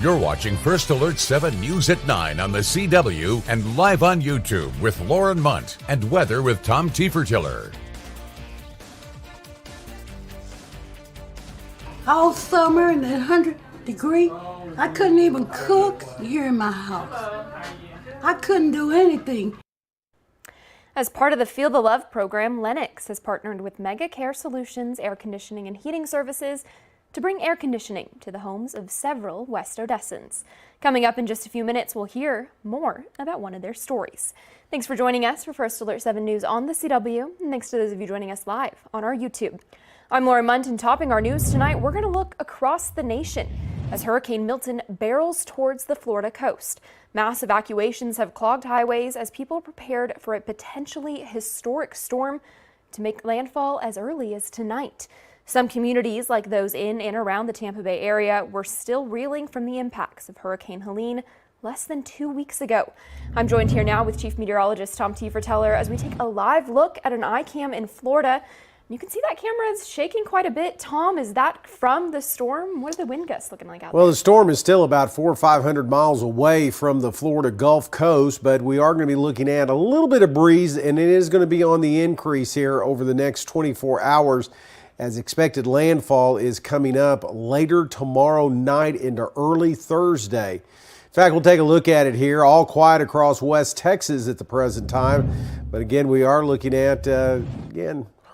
You're watching First Alert 7 News at 9 on the CW and live on YouTube with Lauren Munt and weather with Tom Tiefertiller. All summer in that 100-degree, I couldn't even cook here in my house. I couldn't do anything. As part of the Feel the Love program, Lennox has partnered with Mega Care Solutions Air Conditioning and Heating Services to bring air conditioning to the homes of several West Odessans. Coming up in just a few minutes, we'll hear more about one of their stories. Thanks for joining us for First Alert 7 News on the CW, and thanks to those of you joining us live on our YouTube. I'm Lauren Munt, and topping our news tonight, we're going to look across the nation as Hurricane Milton barrels towards the Florida coast. Mass evacuations have clogged highways as people prepared for a potentially historic storm to make landfall as early as tonight. Some communities, like those in and around the Tampa Bay area, were still reeling from the impacts of Hurricane Helene less than 2 weeks ago. I'm joined here now with Chief Meteorologist Tom Tiefertiller as we take a live look at an iCam in Florida. You can see that camera is shaking quite a bit. Tom, is that from the storm? What are the wind gusts looking like out there? Well, the storm is still about 400 or 500 miles away from the Florida Gulf Coast, but we are going to be looking at a little bit of breeze, and it is going to be on the increase here over the next 24 hours. As expected, landfall is coming up later tomorrow night into early Thursday. In fact, we'll take a look at it here. All quiet across West Texas at the present time. But again, we are looking at,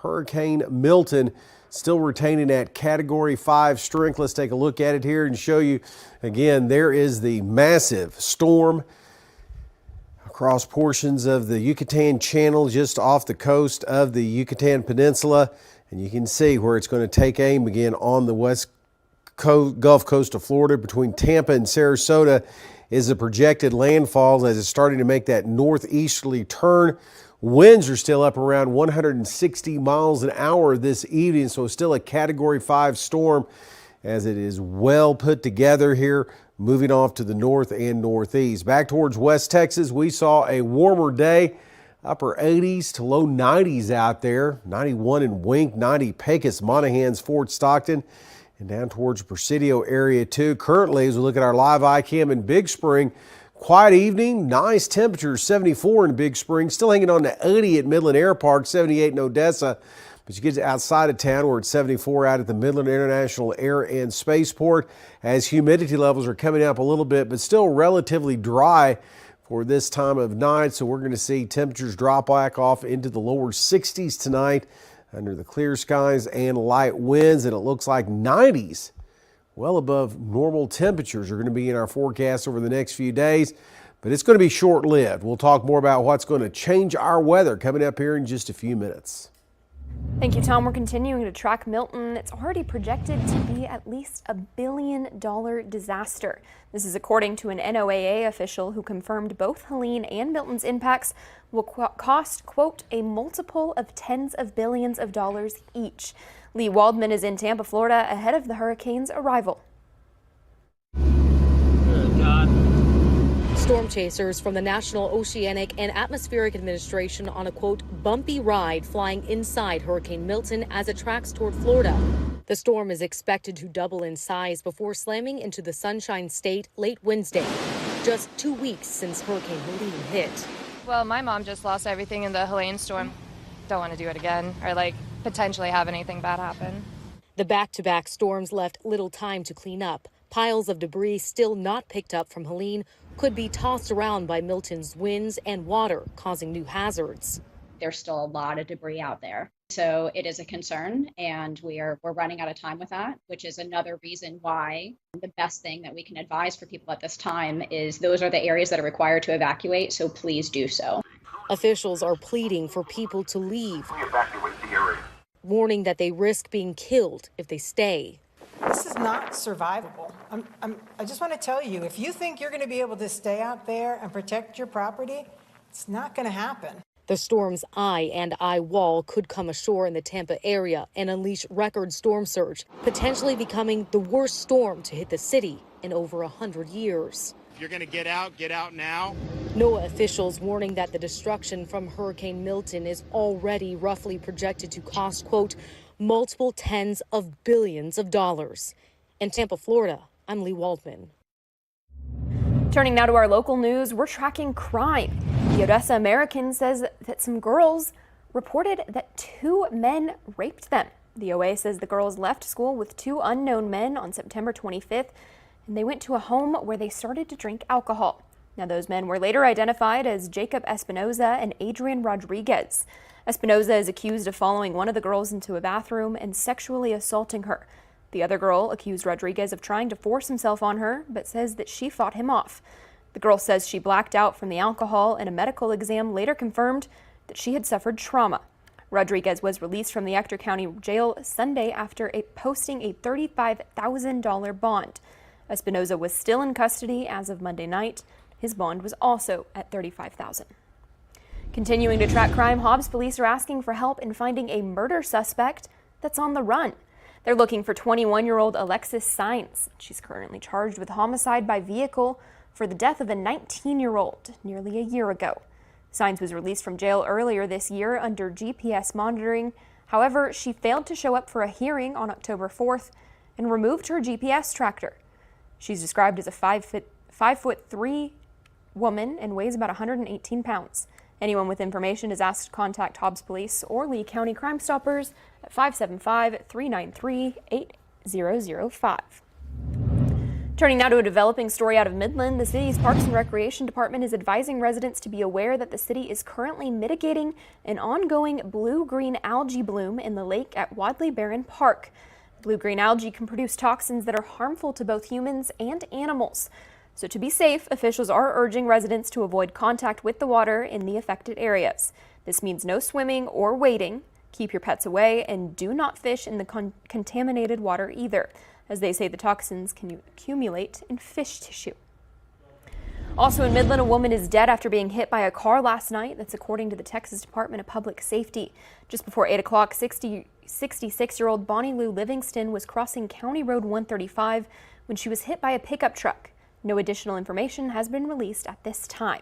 Hurricane Milton still retaining that Category 5 strength. Let's take a look at it here and show you. Again, there is the massive storm across portions of the Yucatan Channel just off the coast of the Yucatan Peninsula. And you can see where it's going to take aim again on the west Gulf Coast of Florida. Between Tampa and Sarasota is the projected landfall as it's starting to make that northeasterly turn. Winds are still up around 160 miles an hour this evening, so it's still a Category 5 storm as it is well put together here, moving off to the north and northeast. Back towards West Texas, we saw a warmer day. Upper 80s to low 90s out there. 91 in Wink, 90 Pecos, Monahans, Fort Stockton, and down towards Presidio area too. Currently, as we look at our live iCam in Big Spring, quiet evening, nice temperatures, 74 in Big Spring, still hanging on to 80 at Midland Air Park, 78 in Odessa. But you get outside of town where it's 74 out at the Midland International Air and Spaceport as humidity levels are coming up a little bit, but still relatively dry for this time of night. So we're going to see temperatures drop back off into the lower 60s tonight under the clear skies and light winds. And it looks like 90s, well above normal temperatures, are going to be in our forecast over the next few days. But it's going to be short-lived. We'll talk more about what's going to change our weather coming up here in just a few minutes. Thank you, Tom. We're continuing to track Milton. It's already projected to be at least $1 billion disaster. This is according to an NOAA official who confirmed both Helene and Milton's impacts will cost, quote, a multiple of tens of billions of dollars each. Lee Waldman is in Tampa, Florida, ahead of the hurricane's arrival. Good God. Storm chasers from the National Oceanic and Atmospheric Administration on a, quote, bumpy ride flying inside Hurricane Milton as it tracks toward Florida. The storm is expected to double in size before slamming into the Sunshine State late Wednesday, just 2 weeks since Hurricane Helene hit. Well, my mom just lost everything in the Helene storm. Don't want to do it again or potentially have anything bad happen. The back-to-back storms left little time to clean up. Piles of debris still not picked up from Helene could be tossed around by Milton's winds and water, causing new hazards. There's still a lot of debris out there. So it is a concern, and we're running out of time with that, which is another reason why the best thing that we can advise for people at this time is those are the areas that are required to evacuate, so please do so. Officials are pleading for people to leave, evacuate the area, warning that they risk being killed if they stay. This is not survivable. I just want to tell you, if you think you're going to be able to stay out there and protect your property, it's not going to happen. The storm's eye and eye wall could come ashore in the Tampa area and unleash record storm surge, potentially becoming the worst storm to hit the city in over 100 years. If you're going to get out now. NOAA officials warning that the destruction from Hurricane Milton is already roughly projected to cost, quote, multiple tens of billions of dollars. In Tampa, Florida, I'm Lee Waldman. Turning now to our local news, we're tracking crime. The Odessa American says that some girls reported that 2 men raped them. The OA says the girls left school with 2 unknown men on September 25th, and they went to a home where they started to drink alcohol. Now, those men were later identified as Jacob Espinoza and Adrian Rodriguez. Espinoza is accused of following one of the girls into a bathroom and sexually assaulting her. The other girl accused Rodriguez of trying to force himself on her, but says that she fought him off. The girl says she blacked out from the alcohol, and a medical exam later confirmed that she had suffered trauma. Rodriguez was released from the Ector County Jail Sunday after posting a $35,000 bond. Espinoza was still in custody as of Monday night. His bond was also at $35,000. Continuing to track crime, Hobbs police are asking for help in finding a murder suspect that's on the run. They're looking for 21-year-old Alexis Saenz. She's currently charged with homicide by vehicle for the death of a 19-year-old nearly a year ago. Saenz was released from jail earlier this year under GPS monitoring. However, she failed to show up for a hearing on October 4th and removed her GPS tracker. She's described as a 5'3" woman and weighs about 118 pounds. Anyone with information is asked to contact Hobbs Police or Lee County Crime Stoppers at 575-393-8005. Turning now to a developing story out of Midland, the city's Parks and Recreation Department is advising residents to be aware that the city is currently mitigating an ongoing blue-green algae bloom in the lake at Wadley Barren Park. Blue-green algae can produce toxins that are harmful to both humans and animals. So to be safe, officials are urging residents to avoid contact with the water in the affected areas. This means no swimming or wading. Keep your pets away and do not fish in the contaminated water either, as they say the toxins can accumulate in fish tissue. Also in Midland, a woman is dead after being hit by a car last night. That's according to the Texas Department of Public Safety. Just before 8 o'clock, 66-year-old Bonnie Lou Livingston was crossing County Road 135 when she was hit by a pickup truck. No additional information has been released at this time.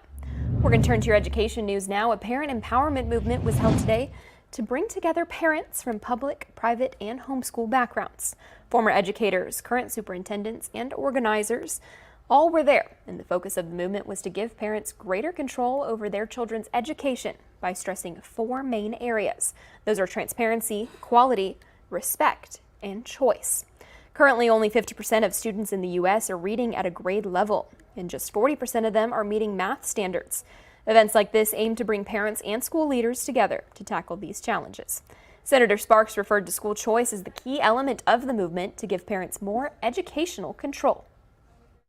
We're going to turn to your education news now. A parent empowerment movement was held today to bring together parents from public, private, and homeschool backgrounds. Former educators, current superintendents, and organizers all were there, and the focus of the movement was to give parents greater control over their children's education by stressing 4 main areas. Those are transparency, quality, respect, and choice. Currently, only 50% of students in the U.S. are reading at a grade level, and just 40% of them are meeting math standards. Events like this aim to bring parents and school leaders together to tackle these challenges. Senator Sparks referred to school choice as the key element of the movement to give parents more educational control.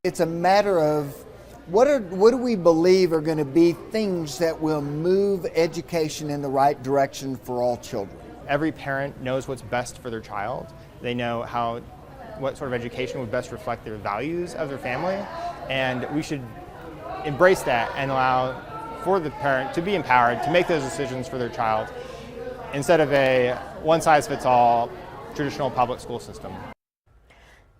It's a matter of what do we believe are going to be things that will move education in the right direction for all children. Every parent knows what's best for their child. They know what sort of education would best reflect their values of their family, and we should embrace that and allow for the parent to be empowered to make those decisions for their child instead of a one-size-fits-all traditional public school system.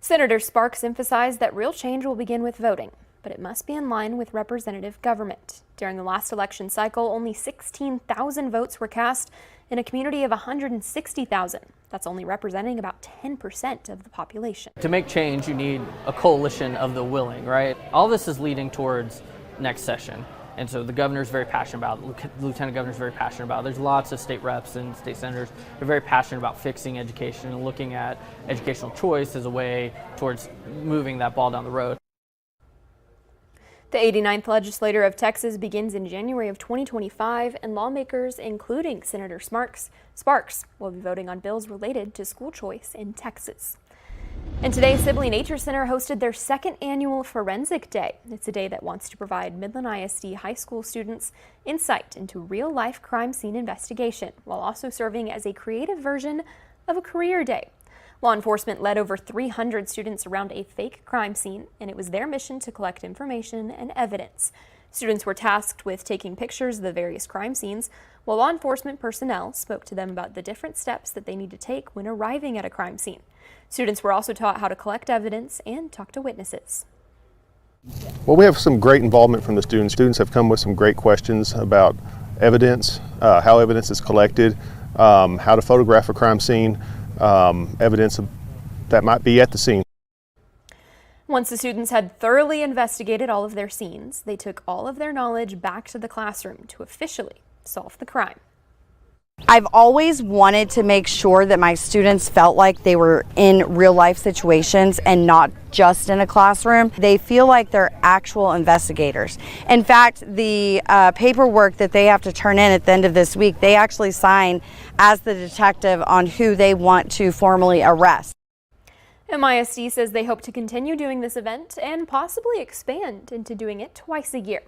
Senator Sparks emphasized that real change will begin with voting, but it must be in line with representative government. During the last election cycle, only 16,000 votes were cast in a community of 160,000. That's only representing about 10% of the population. To make change, you need a coalition of the willing, right? All this is leading towards next session. And so the governor's very passionate about it, Lieutenant Governor's very passionate about it. There's lots of state reps and state senators who are very passionate about fixing education and looking at educational choice as a way towards moving that ball down the road. The 89th legislature of Texas begins in January of 2025, and lawmakers, including Senator Sparks, will be voting on bills related to school choice in Texas. And today, Sibley Nature Center hosted their 2nd annual Forensic Day. It's a day that wants to provide Midland ISD high school students insight into real-life crime scene investigation, while also serving as a creative version of a career day. Law enforcement led over 300 students around a fake crime scene, and it was their mission to collect information and evidence. Students were tasked with taking pictures of the various crime scenes, while law enforcement personnel spoke to them about the different steps that they need to take when arriving at a crime scene. Students were also taught how to collect evidence and talk to witnesses. Well, we have some great involvement from the students. Students have come with some great questions about evidence, how evidence is collected, how to photograph a crime scene, evidence that might be at the scene. Once the students had thoroughly investigated all of their scenes, they took all of their knowledge back to the classroom to officially solve the crime. I've always wanted to make sure that my students felt like they were in real life situations and not just in a classroom. They feel like they're actual investigators. In fact, the paperwork that they have to turn in at the end of this week, they actually sign as the detective on who they want to formally arrest. MISD says they hope to continue doing this event and possibly expand into doing it twice a year.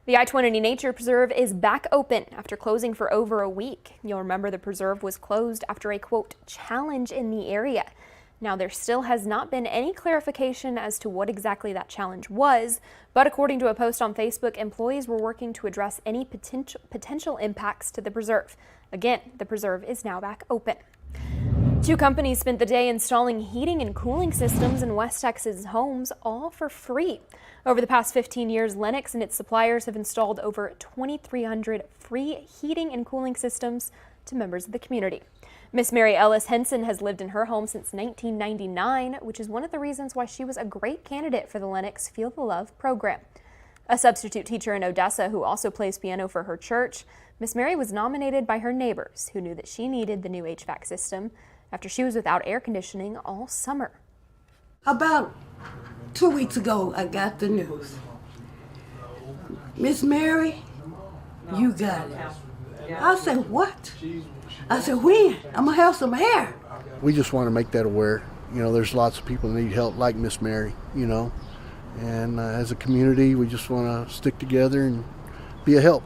The I-20 Nature Preserve is back open after closing for over a week. You'll remember the preserve was closed after a, quote, challenge in the area. Now, there still has not been any clarification as to what exactly that challenge was, but according to a post on Facebook, employees were working to address any potential impacts to the preserve. Again, the preserve is now back open. 2 companies spent the day installing heating and cooling systems in West Texas homes, all for free. Over the past 15 years, Lennox and its suppliers have installed over 2,300 free heating and cooling systems to members of the community. Miss Mary Ellis Henson has lived in her home since 1999, which is one of the reasons why she was a great candidate for the Lennox Feel the Love program. A substitute teacher in Odessa who also plays piano for her church, Miss Mary was nominated by her neighbors who knew that she needed the new HVAC system after she was without air conditioning all summer. About 2 weeks ago, I got the news. Miss Mary, you got it. I said, what? I said, when? I'm going to have some air. We just want to make that aware. You know, there's lots of people that need help like Miss Mary, you know. And as a community, we just want to stick together and be a help.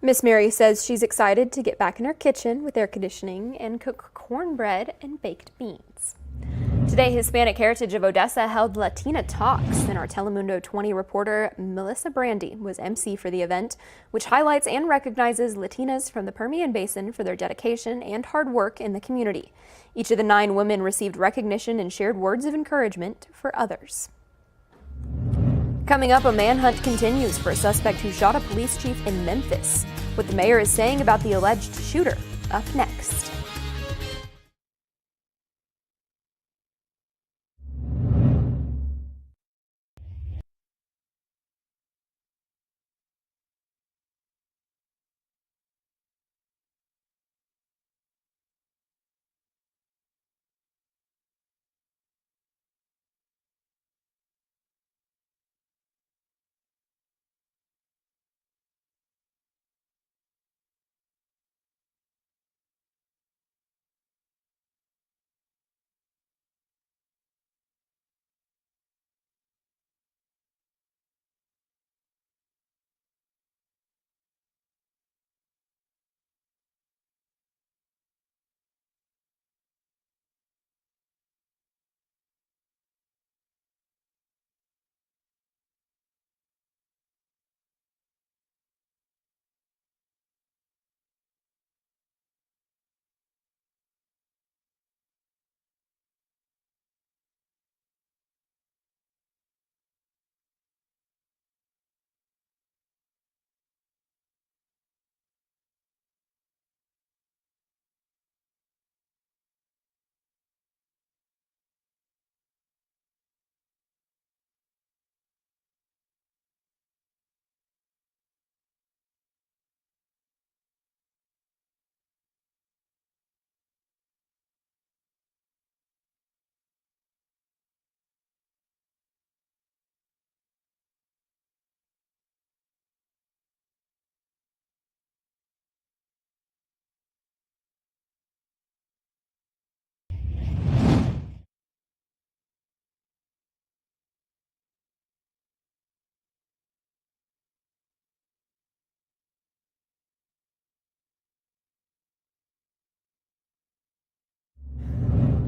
Miss Mary says she's excited to get back in her kitchen with air conditioning and cook cornbread and baked beans. Today, Hispanic Heritage of Odessa held Latina Talks, and our Telemundo 20 reporter Melissa Brandy was MC for the event, which highlights and recognizes Latinas from the Permian Basin for their dedication and hard work in the community. Each of the 9 women received recognition and shared words of encouragement for others. Coming up, a manhunt continues for a suspect who shot a police chief in Memphis. What the mayor is saying about the alleged shooter, up next.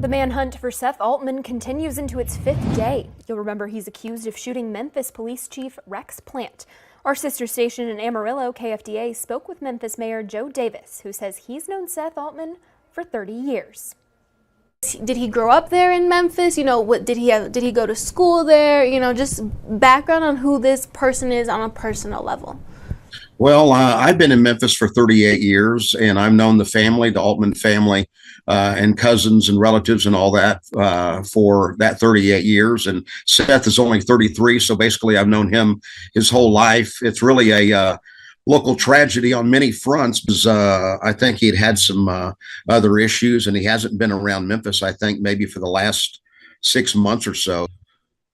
The manhunt for Seth Altman continues into its 5th day. You'll remember he's accused of shooting Memphis Police Chief Rex Plant. Our sister station in Amarillo, KFDA, spoke with Memphis Mayor Joe Davis, who says he's known Seth Altman for 30 years. Did he grow up there in Memphis? You know, what did he go to school there? You know, just background on who this person is on a personal level. Well, I've been in Memphis for 38 years, and I've known the family, the Altman family, and cousins and relatives and all that for that 38 years. And Seth is only 33, so basically I've known him his whole life. It's really a local tragedy on many fronts because I think he'd had some other issues, and he hasn't been around Memphis, I think, maybe for the last 6 months or so.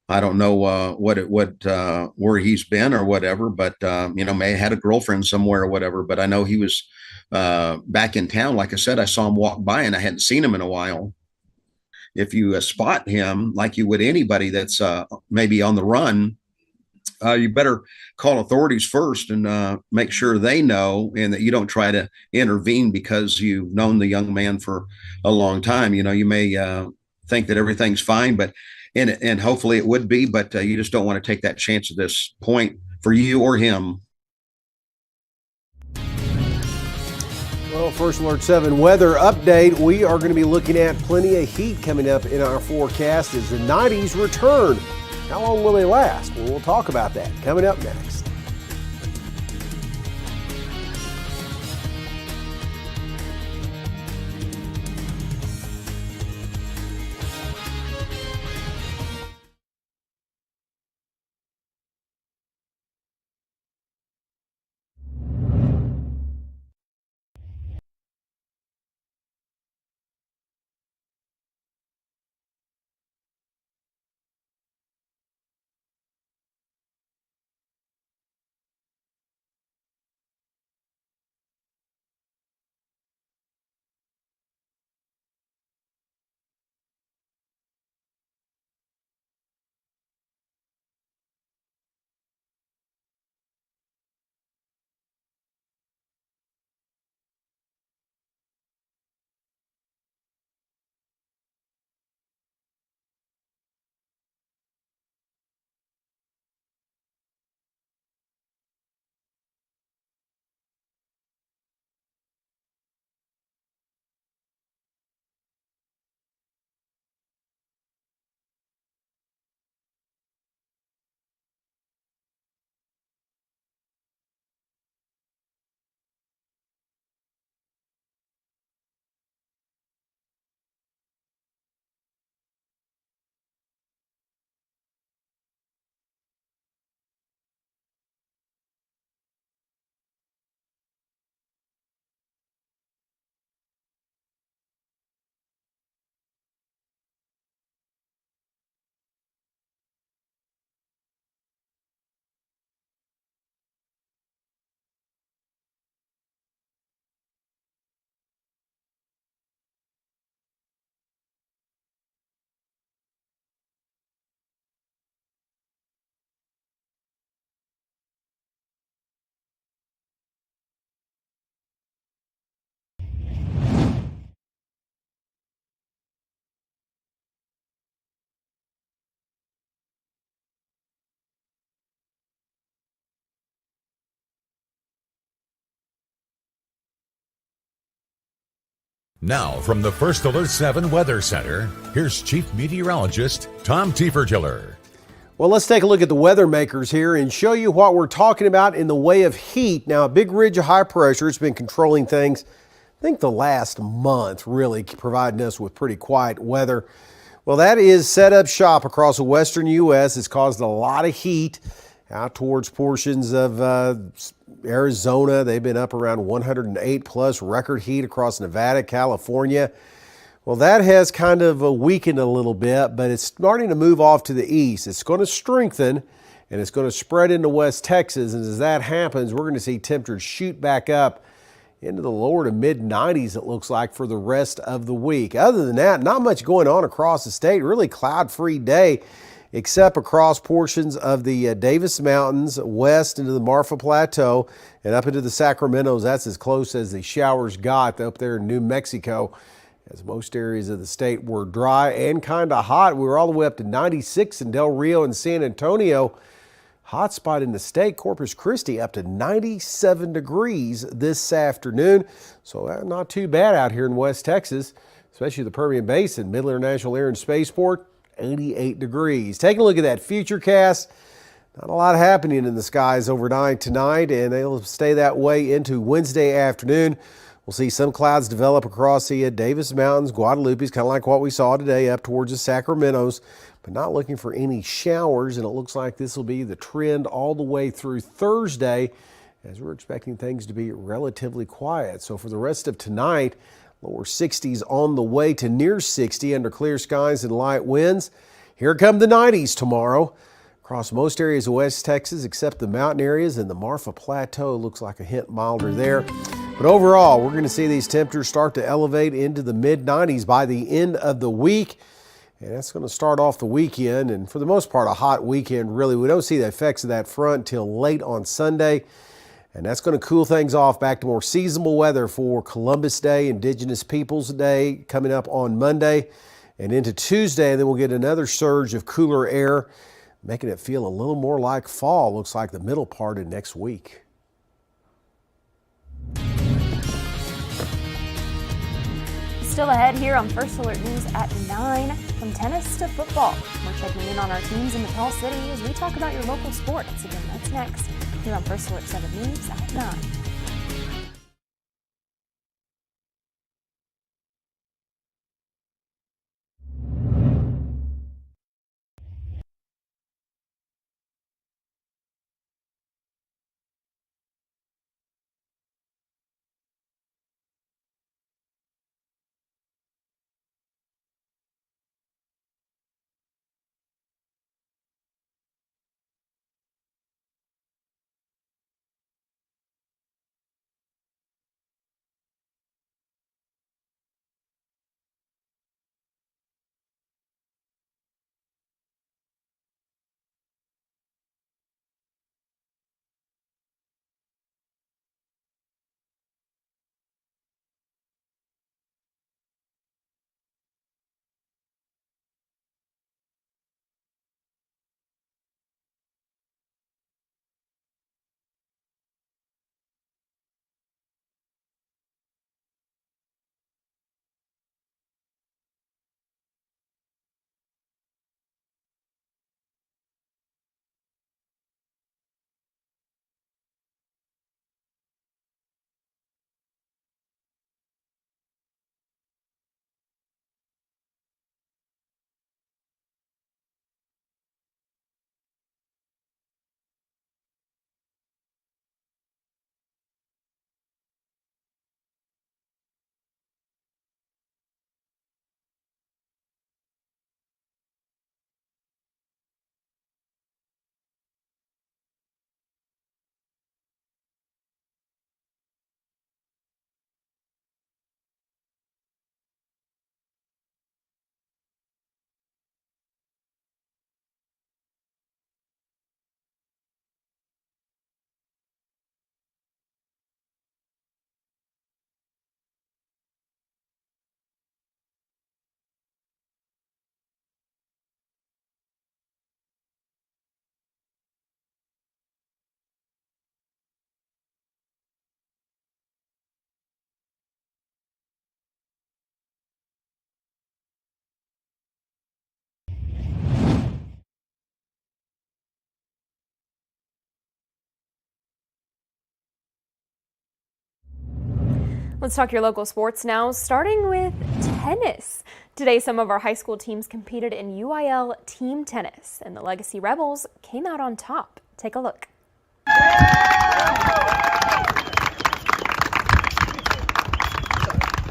I don't know where he's been or whatever, but may have had a girlfriend somewhere or whatever. But I know he was back in town. Like I said, I saw him walk by, and I hadn't seen him in a while. If you spot him, like you would anybody that's maybe on the run, you better call authorities first and make sure they know, and that you don't try to intervene because you've known the young man for a long time. You may think that everything's fine, but and hopefully it would be, but you just don't want to take that chance at this point for you or him. Well, First Alert 7 weather update. We are going to be looking at plenty of heat coming up in our forecast as the 90s return. How long will they last? Well, we'll talk about that coming up next. Now, from the First Alert 7 Weather Center, here's Chief Meteorologist Tom Tiefertiller. Well, let's take a look at the weather makers here and show you what we're talking about in the way of heat. Now, a big ridge of high pressure has been controlling things, I think the last month, really providing us with pretty quiet weather. Well, that is set up shop across the western U.S. It's caused a lot of heat out towards portions of Arizona. They've been up around 108 plus record heat across Nevada, California. Well, that has kind of weakened a little bit, but it's starting to move off to the east. It's going to strengthen, and it's going to spread into West Texas. And as that happens, we're going to see temperatures shoot back up into the lower to mid 90s, it looks like, for the rest of the week. Other than that, not much going on across the state. Really cloud-free day, except across portions of the Davis Mountains, west into the Marfa Plateau, and up into the Sacramentos. That's as close as the showers got up there in New Mexico, as most areas of the state were dry and kind of hot. We were all the way up to 96 in Del Rio and San Antonio. Hot spot in the state, Corpus Christi, up to 97 degrees this afternoon. So not too bad out here in West Texas, especially the Permian Basin, Middle International Air and Spaceport. 88 degrees. Taking a look at that future cast. Not a lot happening in the skies overnight tonight, and they'll stay that way into Wednesday afternoon. We'll see some clouds develop across the Davis Mountains, Guadalupe's, kind of like what we saw today up towards the Sacramentos, but not looking for any showers, and it looks like this will be the trend all the way through Thursday, as we're expecting things to be relatively quiet. So for the rest of tonight, lower 60s on the way to near 60 under clear skies and light winds. Here come the 90s tomorrow. Across most areas of West Texas except the mountain areas and the Marfa Plateau looks like a hint milder there. But overall, we're going to see these temperatures start to elevate into the mid-90s by the end of the week. And that's going to start off the weekend, and for the most part, a hot weekend, really. We don't see the effects of that front till late on Sunday. And that's going to cool things off back to more seasonable weather for Columbus Day, Indigenous Peoples Day coming up on Monday and into Tuesday. And then we'll get another surge of cooler air, making it feel a little more like fall. Looks like the middle part of next week. Still ahead here on First Alert News at 9, from tennis to football. We're checking in on our teams in the Tall City as we talk about your local sports. Again, that's next here on First Alert 7 News at 9. Let's talk your local sports now, starting with tennis. Today, some of our high school teams competed in UIL team tennis, and the Legacy Rebels came out on top. Take a look.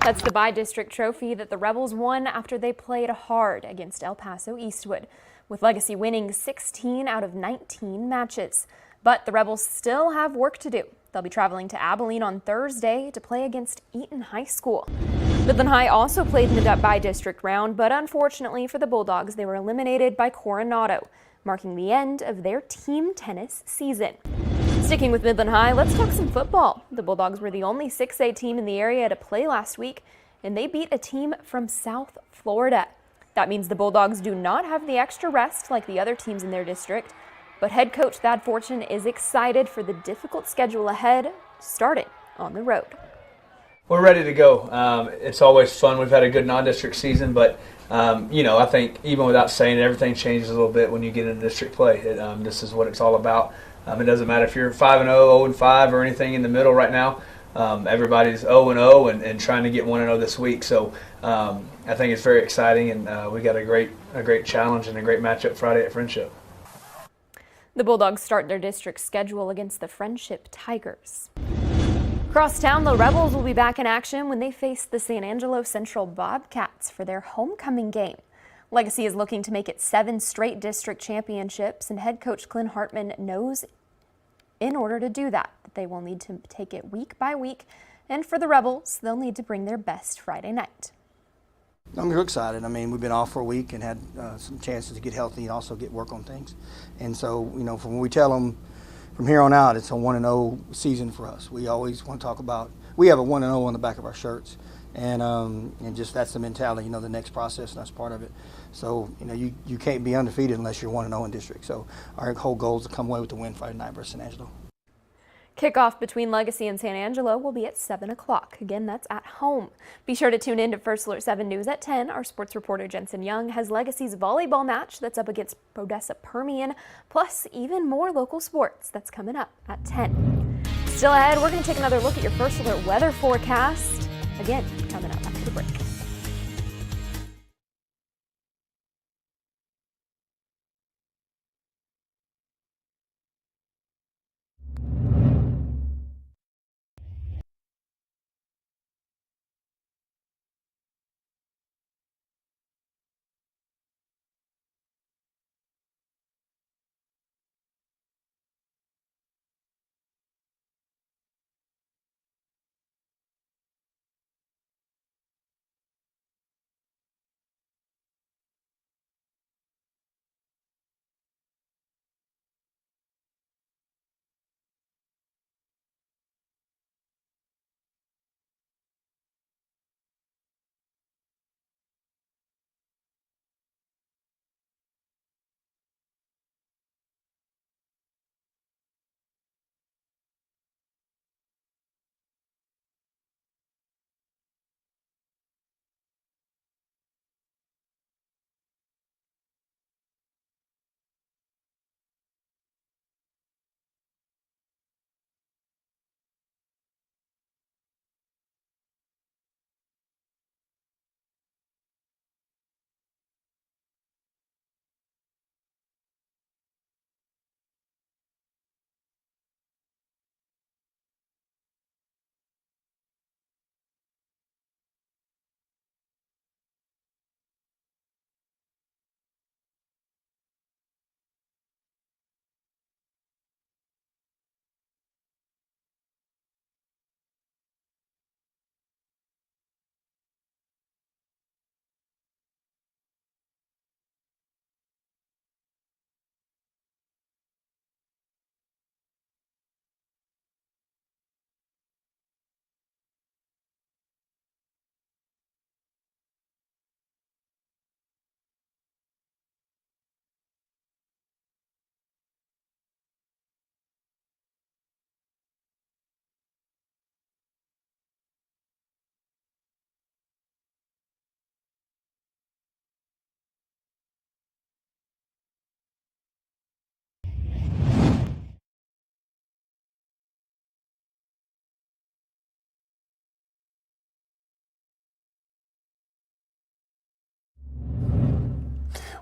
That's the by-district trophy that the Rebels won after they played hard against El Paso Eastwood, with Legacy winning 16 out of 19 matches. But the Rebels still have work to do. They'll be traveling to Abilene on Thursday to play against Eaton High School. Midland High also played in the by-district round, but unfortunately for the Bulldogs, they were eliminated by Coronado, marking the end of their team tennis season. Sticking with Midland High, let's talk some football. The Bulldogs were the only 6A team in the area to play last week, and they beat a team from South Florida. That means the Bulldogs do not have the extra rest like the other teams in their district, but head coach Thad Fortune is excited for the difficult schedule ahead, starting on the road. We're ready to go. It's always fun. We've had a good non-district season, but I think even without saying it, everything changes a little bit when you get into district play. This is what it's all about. It doesn't matter if you're 5-0, 0-5, or anything in the middle right now. Everybody's 0-0 and trying to get 1-0 this week. So I think it's very exciting, and we got a great challenge and a great matchup Friday at Friendship. The Bulldogs start their district schedule against the Friendship Tigers. Across town, the Rebels will be back in action when they face the San Angelo Central Bobcats for their homecoming game. Legacy is looking to make it 7 straight district championships, and head coach Clint Hartman knows in order to do that they will need to take it week by week, and for the Rebels, they'll need to bring their best Friday night. I'm real excited. I mean, we've been off for a week and had some chances to get healthy and also get work on things. And so, from when we tell them from here on out, it's a 1-0 season for us. We always want to talk about, we have a 1-0 on the back of our shirts. And just that's the mentality, the next process, and that's part of it. So, you can't be undefeated unless you're 1-0 in district. So our whole goal is to come away with the win Friday night versus San Angelo. Kickoff between Legacy and San Angelo will be at 7 o'clock. Again, that's at home. Be sure to tune in to First Alert 7 News at 10. Our sports reporter Jensen Young has Legacy's volleyball match that's up against Odessa Permian, plus even more local sports that's coming up at 10. Still ahead, we're going to take another look at your First Alert weather forecast. Again, coming up after the break.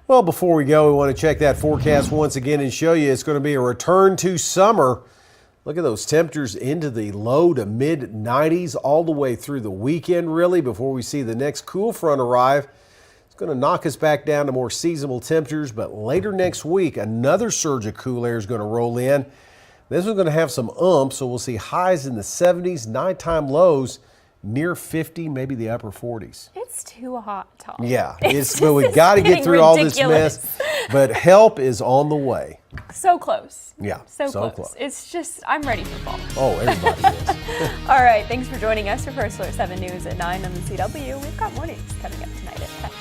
Well, before we go, we want to check that forecast once again and show you it's going to be a return to summer. Look at those temperatures into the low to mid 90s all the way through the weekend, really, before we see the next cool front arrive. It's going to knock us back down to more seasonable temperatures, but later next week, another surge of cool air is going to roll in. This is going to have some so we'll see highs in the 70s, nighttime lows near 50, maybe the upper 40s. It's too hot, Tom. Yeah, but we've got to get through all this mess. But help is on the way. So close. Yeah, so close. It's just, I'm ready for fall. Oh, everybody is. All right, thanks for joining us for First Alert 7 News at 9 on the CW. We've got more news coming up tonight at 10.